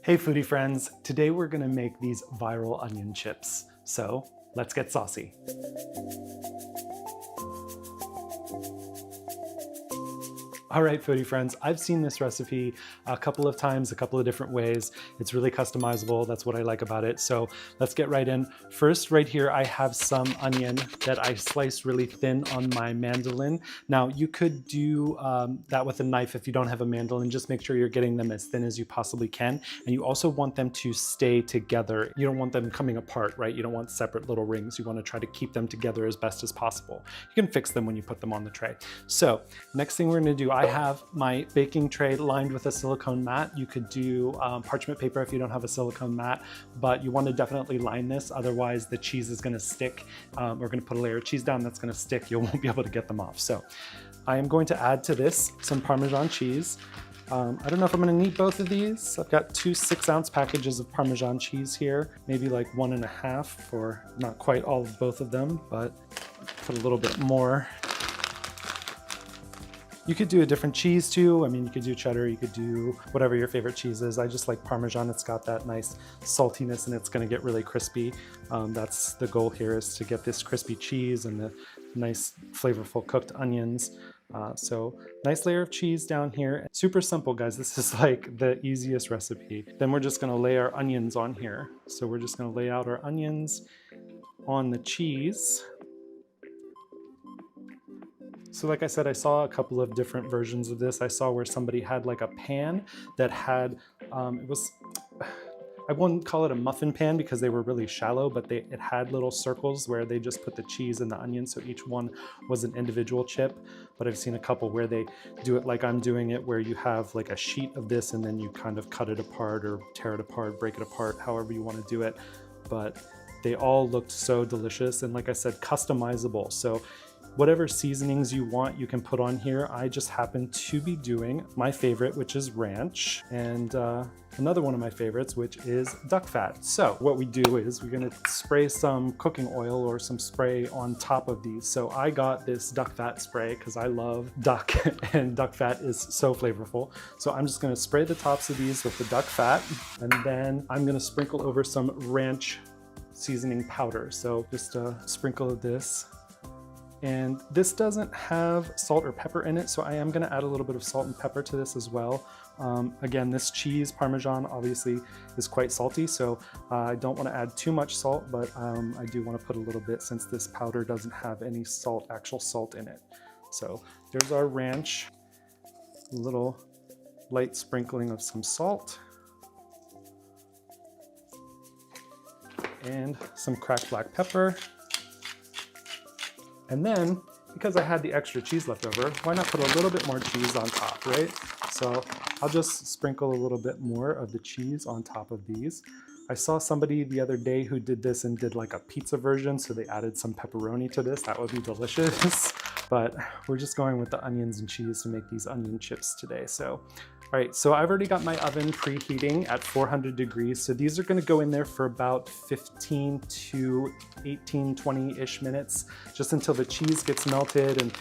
Hey foodie friends, today we're gonna make these viral onion chips. So let's get saucy. All right, foodie friends, I've seen this recipe a couple of times, a couple of different ways. It's really customizable. That's what I like about it. So let's get right in. First, right here, I have some onion that I sliced really thin on my mandolin. Now, you could do that with a knife if you don't have a mandolin. Just make sure you're getting them as thin as you possibly can. And you also want them to stay together. You don't want them coming apart, right? You don't want separate little rings. You want to try to keep them together as best as possible. You can fix them when you put them on the tray. So next thing we're going to do, I have my baking tray lined with a silicone mat. You could do parchment paper if you don't have a silicone mat, but you want to definitely line this, otherwise the cheese is going to stick. We're going to put a layer of cheese down that's going to stick. You won't be able to get them off. So I am going to add to this some Parmesan cheese. I don't know if I'm going to need both of these. I've got two 6-ounce packages of Parmesan cheese here, maybe like 1.5 for not quite all of both of them, but put a little bit more. You could do a different cheese too. I mean, you could do cheddar, you could do whatever your favorite cheese is. I just like Parmesan. It's got that nice saltiness and it's gonna get really crispy. That's the goal here, is to get this crispy cheese and the nice flavorful cooked onions. So nice layer of cheese down here. Super simple, guys. This is like the easiest recipe. Then we're just gonna lay our onions on here. So we're just gonna lay out our onions on the cheese. So like I said, I saw a couple of different versions of this. I saw where somebody had like a pan that had, I wouldn't call it a muffin pan because they were really shallow, but it had little circles where they just put the cheese and the onion, so each one was an individual chip. But I've seen a couple where they do it like I'm doing it, where you have like a sheet of this and then you kind of cut it apart or tear it apart, break it apart, however you want to do it. But they all looked so delicious, and like I said, customizable. So whatever seasonings you want, you can put on here. I just happen to be doing my favorite, which is ranch, and another one of my favorites, which is duck fat. So what we do is we're gonna spray some cooking oil or some spray on top of these. So I got this duck fat spray because I love duck and duck fat is so flavorful. So I'm just gonna spray the tops of these with the duck fat, and then I'm gonna sprinkle over some ranch seasoning powder. So just a sprinkle of this. And this doesn't have salt or pepper in it, so I am gonna add a little bit of salt and pepper to this as well. Again, this cheese, Parmesan, obviously is quite salty, so I don't wanna add too much salt, but I do wanna put a little bit since this powder doesn't have any salt, actual salt in it. So there's our ranch, a little light sprinkling of some salt, and some cracked black pepper. And then, because I had the extra cheese left over, why not put a little bit more cheese on top, right? So I'll just sprinkle a little bit more of the cheese on top of these. I saw somebody the other day who did this and did like a pizza version, so they added some pepperoni to this. That would be delicious. But we're just going with the onions and cheese to make these onion chips today. So, all right, so I've already got my oven preheating at 400 degrees. So these are gonna go in there for about 15 to 18, 20-ish minutes, just until the cheese gets melted and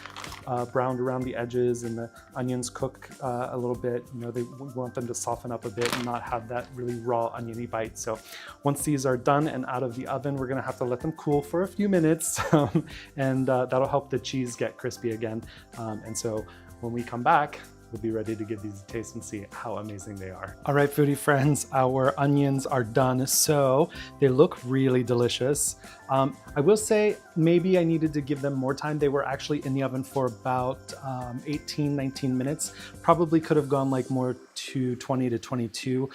browned around the edges and the onions cook a little bit. You know, we want them to soften up a bit and not have that really raw oniony bite. So once these are done and out of the oven, we're gonna have to let them cool for a few minutes and that'll help the cheese get crispy again. And so when we come back, we'll be ready to give these a taste and see how amazing they are. All right, foodie friends, our onions are done. So they look really delicious. I will say maybe I needed to give them more time. They were actually in the oven for about 18, 19 minutes. Probably could have gone like more to 20 to 22.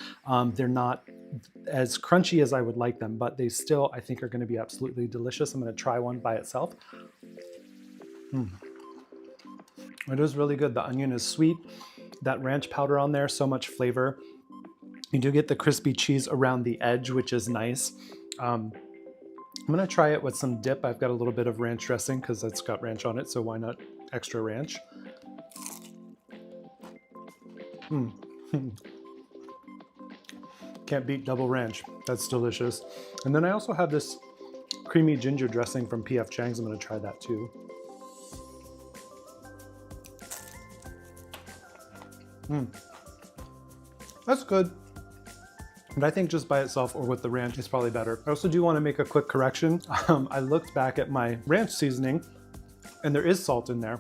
They're not as crunchy as I would like them, but they still, I think, are gonna be absolutely delicious. I'm gonna try one by itself. It is really good. The onion is sweet. That ranch powder on there, so much flavor. You do get the crispy cheese around the edge, which is nice. I'm gonna try it with some dip. I've got a little bit of ranch dressing because it's got ranch on it, so why not extra ranch? Can't beat double ranch. That's delicious. And then I also have this creamy ginger dressing from P.F. Chang's. I'm gonna try that too. That's good. But I think just by itself or with the ranch is probably better. I also do want to make a quick correction. I looked back at my ranch seasoning and there is salt in there,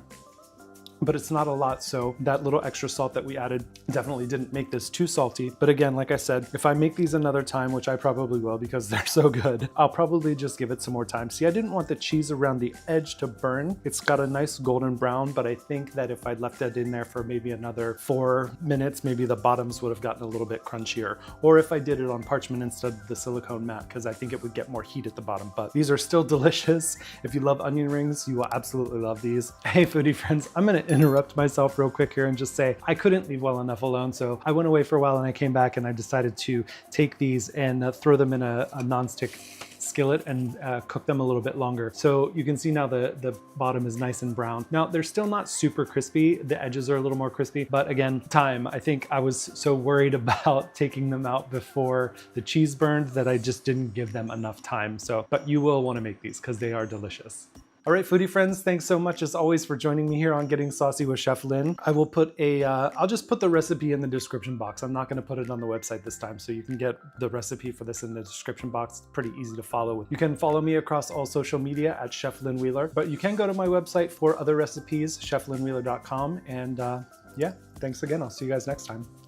but it's not a lot, so that little extra salt that we added definitely didn't make this too salty. But again, like I said, if I make these another time, which I probably will because they're so good, I'll probably just give it some more time. See, I didn't want the cheese around the edge to burn. It's got a nice golden brown, but I think that if I'd left it in there for maybe another 4 minutes, maybe the bottoms would have gotten a little bit crunchier. Or if I did it on parchment instead of the silicone mat, because I think it would get more heat at the bottom. But these are still delicious. If you love onion rings, you will absolutely love these. Hey, foodie friends, I'm gonna interrupt myself real quick here and just say I couldn't leave well enough alone, so I went away for a while and I came back and I decided to take these and throw them in a nonstick skillet and cook them a little bit longer. So you can see now the bottom is nice and brown. Now they're still not super crispy. The edges are a little more crispy, but again, time. I think I was so worried about taking them out before the cheese burned that I just didn't give them enough time. So, but you will want to make these because they are delicious. All right, foodie friends, thanks so much as always for joining me here on Getting Saucy with Chef Lynn. I will put I'll just put the recipe in the description box. I'm not gonna put it on the website this time, so you can get the recipe for this in the description box. It's pretty easy to follow. You can follow me across all social media at Chef Lynn Wheeler, but you can go to my website for other recipes, cheflynnwheeler.com. And yeah, thanks again. I'll see you guys next time.